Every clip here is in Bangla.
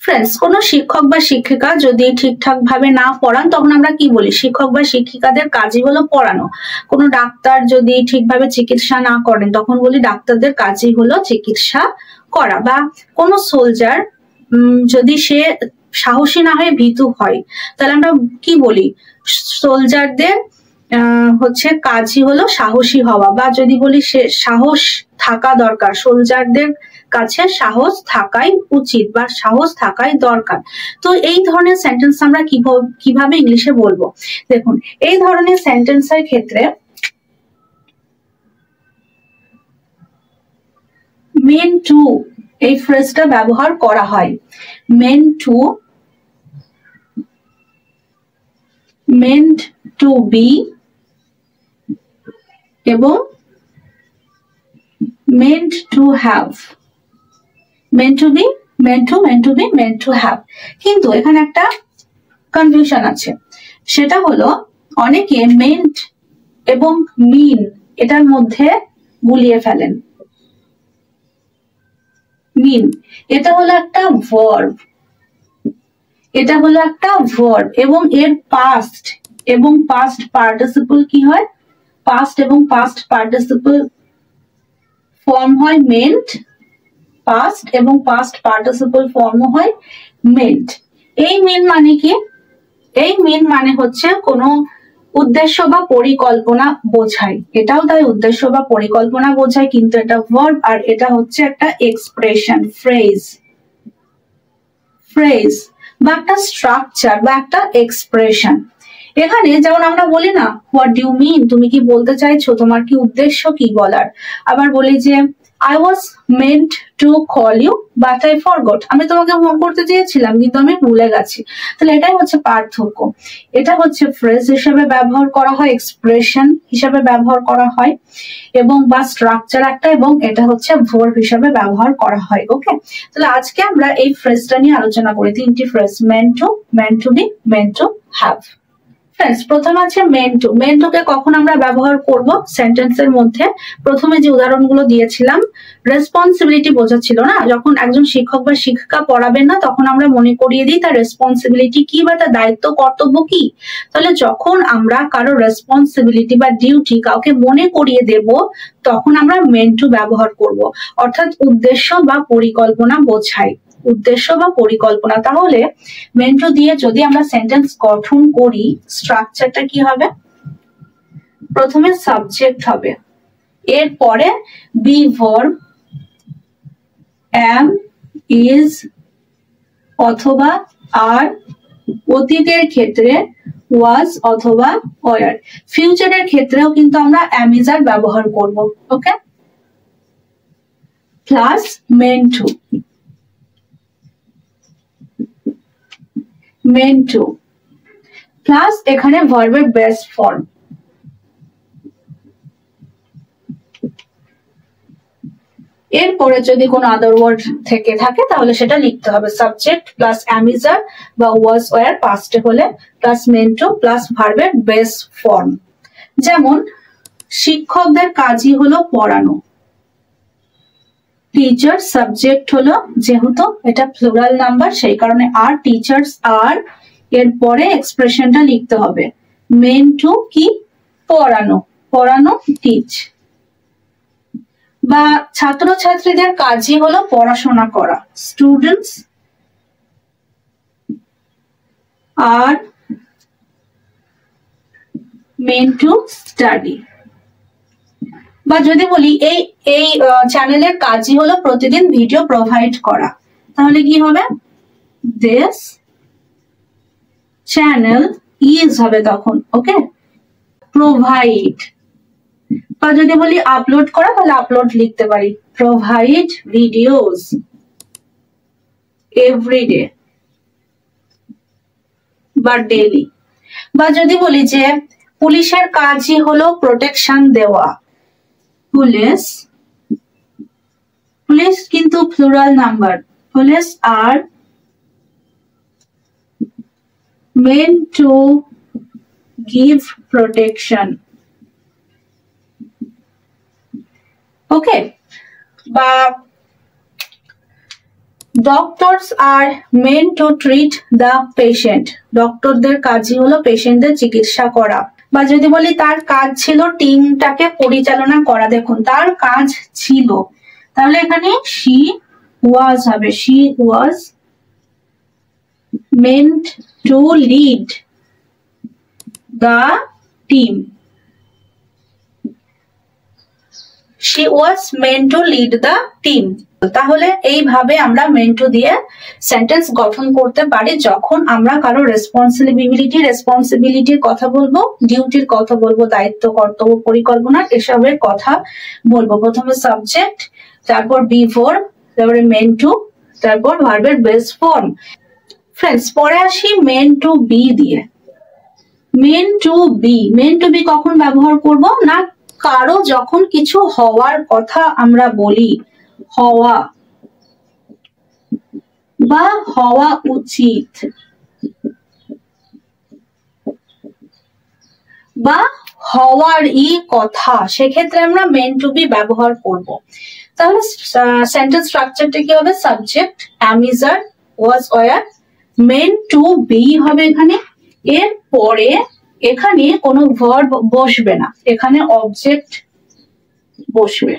ফ্রেন্ডস, কোনো শিক্ষক বা শিক্ষিকা যদি ঠিকঠাক ভাবে না পড়ান তখন আমরা কি বলি? শিক্ষক বা শিক্ষিকাদের কাজই হলো পড়ানো। কোনো ডাক্তার যদি ঠিকভাবে চিকিৎসা না করেন তখন বলি ডাক্তারদের কাজই হলো চিকিৎসা করা। বা কোনো সোলজার যদি সে সাহসী না হয়ে ভীতু হয় তাহলে আমরা কি বলি? সোলজারদের হচ্ছে কাজই হলো সাহসী হওয়া। বা যদি বলি সে সাহস থাকা দরকার, সোলজারদের কাছে সাহস থাকাই উচিত বা সাহস থাকাই দরকার। তো এই ধরনের সেন্টেন্স আমরা কিভাবে ইংলিশে বলবো? দেখুন, এই ধরনের সেন্টেন্সের ক্ষেত্রে মেন টু এই ফ্রেজটা ব্যবহার করা হয়। Meant to, meant to be এবং meant to have, meant to be, meant to be, meant to have। কিন্তু এখানে একটা কনফিউশন আছে, সেটা হলো অনেকে meant এবং mean এটার মধ্যে গুলিয়ে ফেলেন। mean এটা হলো একটা verb, এটা হলো একটা verb এবং এর past এবং past participle কি হয়? past এবং past participle ফর্ম হয় meant, past এবং past participle ফর্ম হয় meant। এই mean মানে কি? এই mean মানে হচ্ছে কোনো উদ্দেশ্য বা পরিকল্পনা বোঝায়। এটাও তাই উদ্দেশ্য বা পরিকল্পনা বোঝায়, কিন্তু এটা verb আর এটা হচ্ছে একটা এক্সপ্রেশন, ফ্রেজ বা একটা স্ট্রাকচার বা একটা এক্সপ্রেশন। এখানে যেমন আমরা বলি না, হোয়াট ডু ইউ মিন? তুমি কি বলতে চাইছো? তোমার কি উদ্দেশ্য কি বলার? আবার বলি যে I was meant to call you but I forgot, আমি তোমাকে ফোন করতে চেয়েছিলাম কিন্তু আমি ভুলে গেছি। তাহলে এটাই হচ্ছে পার্থক্য। এটা হচ্ছে ফ্রেজ হিসেবে ব্যবহার করা হয়, এক্সপ্রেশন হিসেবে ব্যবহার করা হয় এবং বা স্ট্রাকচার একটা, এবং এটা হচ্ছে ভার্ব হিসেবে ব্যবহার করা হয়। ওকে, তাহলে আজকে আমরা এই ফ্রেজটা নিয়ে আলোচনা করি। তিনটি phrase, meant to, meant to be, meant to have। Friends, প্রথম আছে meant to। meant to কে কখন আমরা ব্যবহার করব সেন্টেন্সের মধ্যে? প্রথমে যে উদাহরণগুলো দিয়েছিলাম, রেসপন্সিবিলিটি বোঝাচ্ছিল না, যখন একজন শিক্ষক বা শিক্ষিকা পড়াবেন না তখন আমরা মনে করিয়ে দিই তার রেসপন্সিবিলিটি কি বা তার দায়িত্ব কর্তব্য কি। তাহলে যখন আমরা কারো রেসপন্সিবিলিটি বা ডিউটি কাউকে মনে করিয়ে দেব তখন আমরা meant to ব্যবহার করব, অর্থাৎ উদ্দেশ্য বা পরিকল্পনা বোঝায়, উদ্দেশ্য বা পরিকল্পনা। তাহলে meant to দিয়ে যদি আমরা সেন্টেন্স গঠন করি, স্ট্রাকচারটা কি হবে? প্রথমে সাবজেক্ট হবে, এরপরে বি ভার্ব, am, is অথবা আর, অতীতের ক্ষেত্রে was অথবা were, ফিউচারের ক্ষেত্রেও কিন্তু আমরা am, is, are ব্যবহার করব। Okay, plus meant to, meant to plus এখানে ভার্বের বেস ফর্ম। এরপরে যদি কোনো আদার ওয়ার্ড থেকে থাকে তাহলে সেটা লিখতে হবে, subject plus am, is, are বা was, were পাস্টে হলে প্লাস meant to প্লাস ভার্বের বেস ফর্ম। যেমন শিক্ষকদের কাজই হলো পড়ানো, টিচার সাবজেক্ট হলো, যেহেতু এটা প্লুরাল নাম্বার সেই কারণে আর, টিচার্স আর, এরপরে এক্সপ্রেশনটা লিখতে হবে meant to কি? পড়ানো, পড়ানো টিচ। বা ছাত্রছাত্রীদের কাজই হলো পড়াশোনা করা, স্টুডেন্টস আর meant to study। বা যদি বলি এই চ্যানেলের কাজই হলো প্রতিদিন ভিডিও প্রোভাইড করা, তাহলে কি হবে? this channel is হবে তখন। Okay, provide. বা যদি বলি আপলোড করা তাহলে আপলোড লিখতে পারি, প্রোভাইড ভিডিওস এভরিডে বা ডেইলি। বা যদি বলি যে পুলিশের কাজই হলো প্রোটেকশন দেওয়া, পুলিশ, পুলিশ কিন্তু plural number, police are meant to give protection। Okay, বা doctors are meant to treat the patient. ডক্টরদের কাজই হলো পেশেন্টদের চিকিৎসা করা। বা যদি বলি তার কাজ ছিল টিমটাকে পরিচালনা করা, দেখুন তার কাজ ছিল, তাহলে এখানে she was হবে, she was meant to lead the team. She was meant to lead the team. তাহলে এইভাবে আমরা meant to দিয়ে সেন্টেন্স গঠন করতে পারি যখন আমরা কারো রেসপন্সিবিলিটির কথা বলবো, ডিউটির কথা বলবো, দায়িত্ব, কর্তব্য, পরিকল্পনা এসবের কথা বলবো। প্রথমে সাবজেক্ট, তারপর বি ভার্ব, তারপরে meant to, তারপর ভার্বের বেস ফর্ম। ফ্রেন্ডস, পরে আসি meant to be দিয়ে। meant to be কখন ব্যবহার করব না, কারো যখন কিছু হওয়ার কথা আমরা বলি, হওয়া বা হওয়া উচিত বা হওয়ারই কথা, সেক্ষেত্রে আমরা meant to be ব্যবহার করব। তাহলে সেন্টেন্স স্ট্রাকচারটা কি হবে? Subject am is are was were, meant to be হবে এখানে, এর পরে এখানে কোনো ভার্ব বসবে না, এখানে অবজেক্ট বসবে।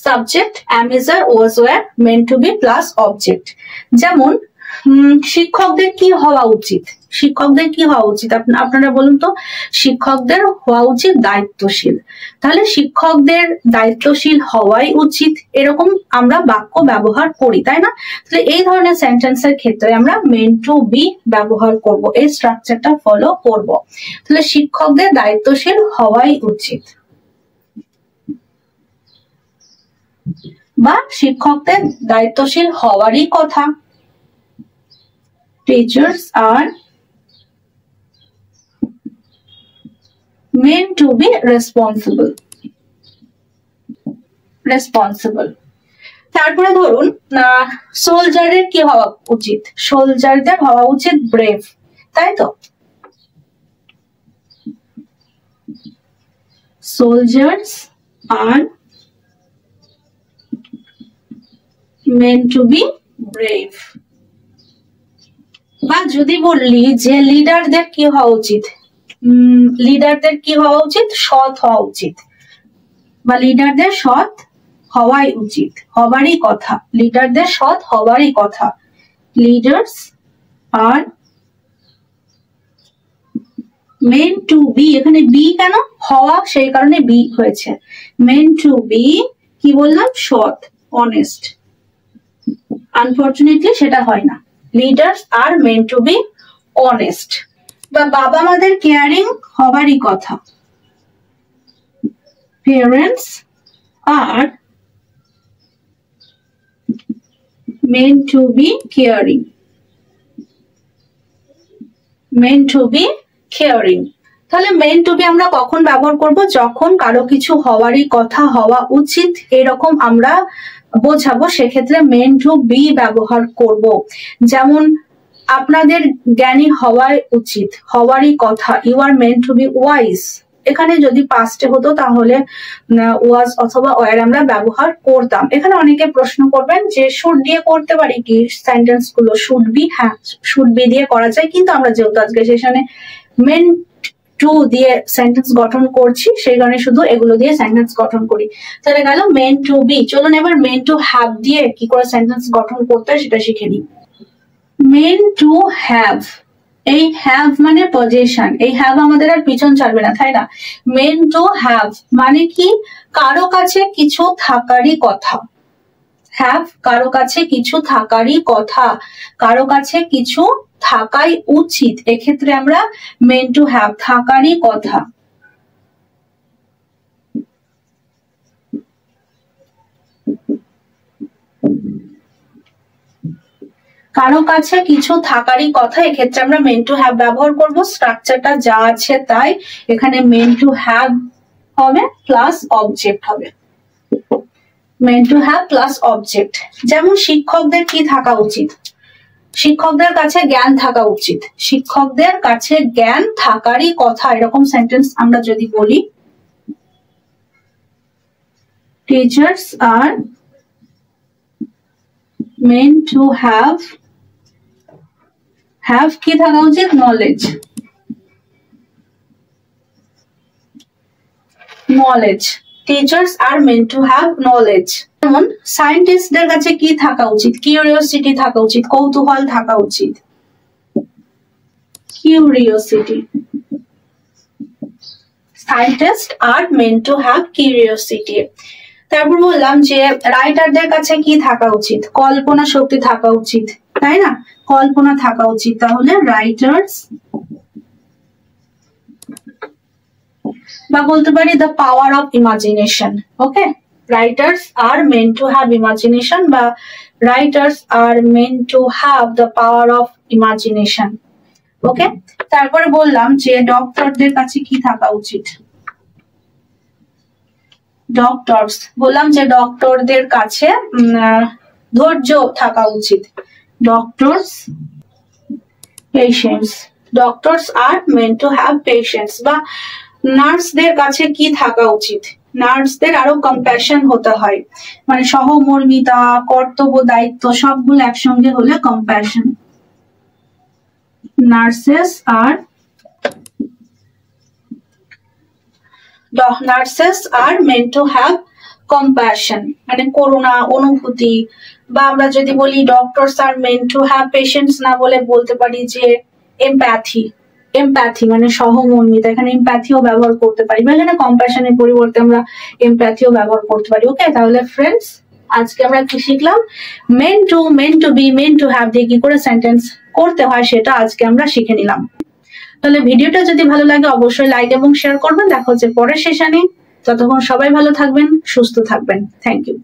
Subject am is are was were meant to be plus object. যেমন শিক্ষকদের কি হওয়া উচিত? আপনারা বলুন তো। শিক্ষকদের হওয়া উচিত দায়িত্বশীল। তাহলে শিক্ষকদের দায়িত্বশীল হওয়াই উচিত, এরকম আমরা বাক্য ব্যবহার করি, তাই না? তাহলে এই ধরনের সেন্টেন্সের ক্ষেত্রে আমরা meant to be ব্যবহার করব, এই স্ট্রাকচারটা ফলো করব। তাহলে শিক্ষকদের দায়িত্বশীল হওয়াই উচিত বা শিক্ষকদের দায়িত্বশীল হওয়ারই কথা। Teachers are meant to be responsible। তারপরে ধরুন সোলজারের কি হওয়া উচিত? সোলজারদের হওয়া উচিত ব্রেভ, তাই তো? Soldiers are meant to be brave। বা যদি বলি যে লিডারদের কি হওয়া উচিত? সৎ হওয়া উচিত বা লিডারদের সৎ হওয়াই উচিত, হবারই কথা। লিডারদের সৎ হবারই কথা। Leaders R meant to be, এখানে বি কেন? হওয়া, সেই কারণে বি হয়েছে। meant to be কি বললাম? সৎ, অনেস্ট। আনফরচুনেটলি সেটা হয় না। Leaders R meant to be honest। বা বাবা মাদের কেয়ারিং হবারই কথা। Parents are meant to be caring। তাহলে meant to be আমরা কখন ব্যবহার করব? যখন কারো কিছু হওয়ারই কথা, হওয়া উচিত এরকম আমরা বোঝাবো, সেক্ষেত্রে meant to be ব্যবহার করব। যেমন আপনাদের জ্ঞানী হওয়াই উচিত, হওয়ারই কথা। You are meant to be wise। এখানে যদি পাস্টে হতো তাহলে ওয়াজ অথবা ওয়ার আমরা ব্যবহার করতাম। এখানে অনেকে প্রশ্ন করবেন যে শুড দিয়ে করতে পারি কি সেন্টেন্স গুলো? শুড বি, হ্যাঁ শুড বি দিয়ে করা যায়, কিন্তু আমরা যেহেতু আজকে সেশনে meant to দিয়ে সেন্টেন্স গঠন করছি, সেই কারণে শুধু এগুলো দিয়ে সেন্টেন্স গঠন করি। তাহলে গেল meant to be। চলুন এবার meant to have দিয়ে কি করে সেন্টেন্স গঠন করতে হয় সেটা শিখে নিই। meant to have, এই হ্যাভ মানে পজেশন, এই হ্যাভ আমাদের আর পিছন ছাড়বে না, তাই না? meant to have মানে কি? কারো কাছে কিছু থাকারই কথা। হ্যাভ কারো কাছে কিছু থাকারই কথা, কারো কাছে কিছু থাকাই উচিত, এক্ষেত্রে আমরা meant to have, থাকারই কথা। কারো কাছে কিছু থাকারই কথা, এক্ষেত্রে আমরা meant to have ব্যবহার করব। স্ট্রাকচারটা যা আছে তাই, এখানে meant to have হবে প্লাস অবজেক্ট হবে। meant to have plus object. যেমন শিক্ষকদের কি থাকা উচিত? শিক্ষকদের কাছে জ্ঞান থাকা উচিত। শিক্ষকদের কাছে জ্ঞান থাকারই কথা, এরকম সেন্টেন্স আমরা যদি বলি। Teachers are meant to have কি থাকা উচিত? knowledge. Teachers are meant to have knowledge. যেমন সায়েন্টিস্টদের কাছে কি থাকা উচিত? কিউরিওসিটি থাকা উচিত, কৌতূহল থাকা উচিত। Curiosity. Scientists are meant to have curiosity. তারপর বললাম যে রাইটারদের কাছে কি থাকা উচিত? কল্পনা শক্তি থাকা উচিত, তাই না? কল্পনা থাকা উচিত। তাহলে রাইটার্স, বা বলতে পারি the power of imagination. Okay, writers are meant to have imagination, বা writers are meant to have the power of imagination. Okay, তারপরে বললাম যে ডক্টরদের কাছে কি থাকা উচিত? ডক্টরস, বললাম যে ডক্টরদের কাছে ধৈর্য থাকা উচিত। Doctors, patience. Doctors are meant to have patience. বা নার্সদের কাছে কি থাকা উচিত? নার্সদের আরো কম্প্যাশন হতে হয়, মানে সহমর্মিতা, কর্তব্য, দায়িত্ব সবগুলো একসঙ্গে হলে compassion. Nurses are meant to have compassion, মানে করুণা, অনুভূতি। বা আমরা যদি বলি doctors are meant to have patience না বলে বলতে পারি যে এমপ্যাথি মানে সহমর্মিতা। এখানে এমপ্যাথিও ব্যবহার করতে পারি, বা এখানে কম্প্যাশনের পরিবর্তে আমরা এমপ্যাথিও ব্যবহার করতে পারি। ওকে, তাহলে ফ্রেন্ডস আজকে আমরা কি শিখলাম? meant to be, meant to have দিয়ে কি করে সেন্টেন্স করতে হয় সেটা আজকে আমরা শিখে নিলাম। তাহলে ভিডিওটা যদি ভালো লাগে অবশ্যই লাইক এবং শেয়ার করবেন। দেখা হচ্ছে পরের সেশনে। ততক্ষণ সবাই ভালো থাকবেন, সুস্থ থাকবেন। Thank you.